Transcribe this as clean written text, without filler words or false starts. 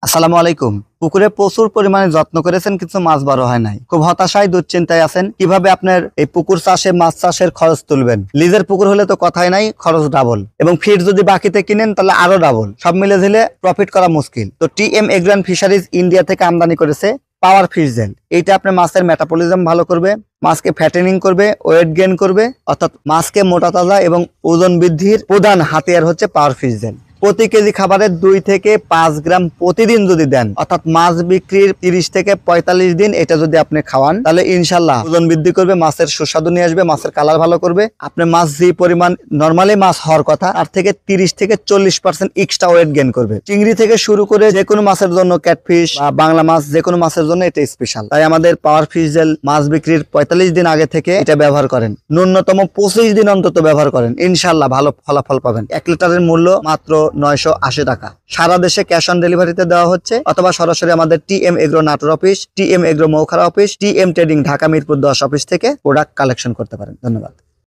আসসালামু আলাইকুম। পুকুরে প্রচুর পরিমাণে যত্ন করেছেন, কিছু মাছ বড় হয় নাই, খুব হতাশায় দুশ্চিন্তায় আছেন। কিভাবে আপনার এই পুকুর চাষে মাছ চাষের খরচ তুলবেন? লিজের পুকুর হলে তো কথাই নাই, খরচ ডাবল, এবং ফিড যদি বাকিতে কিনেন তাহলে আরো ডাবল। সব মিলে ঝিলে প্রফিট করা মুশকিল। তো TM agro and fisheries India থেকে আমদানি করেছে পাওয়ার ফিশ জেল। এইটা আপনার মাছের মেটাবলিজম ভালো করবে, মাছকে ফ্যাটেনিং করবে, ওয়েট গেইন করবে, অর্থাৎ মাছকে মোটা তাজা এবং ওজন বৃদ্ধির প্রধান হাতিয়ার হচ্ছে পাওয়ার ফিশ জেল। প্রতি কেজি খাবারের 2 থেকে 5 গ্রাম প্রতিদিন যদি দেন, অর্থাৎ মাছ বিক্রির 30 থেকে 45 দিন এটা যদি আপনি খাওয়ান, তাহলে ইনশাল্লাহ ওজন বৃদ্ধি করবে, মাছের সুস্বাদু নিয়ে আসবে, মাছের কালার ভালো করবে। আপনি মাছ যে পরিমাণ নরমালি মাছ হওয়ার কথা তার থেকে 30 থেকে 40% এক্সট্রা ওয়েট গেইন করবে। চিংড়ি থেকে শুরু করে যে কোনো মাছের জন্য, ক্যাটফিশ বা বাংলা মাছ যে কোনো মাছের জন্য এটা স্পেশাল। তাই আমাদের পাওয়ার ফিশ জেল মাছ বিক্রির 45 দিন আগে থেকে এটা ব্যবহার করেন, ন্যূনতম 25 দিন অন্তত ব্যবহার করেন, ইনশাল্লাহ ভালো ফলাফল পাবেন। 1 লিটারের মূল্য মাত্র 980 টাকা। সারা দেশে ক্যাশ অন ডেলিভারিতে দেওয়া হচ্ছে, অথবা সরাসরি আমাদের TM agro Natore office, TM agro Moukhara office, TM trading Dhaka Mirpur 10 office থেকে প্রোডাক্ট কালেকশন করতে পারেন। ধন্যবাদ।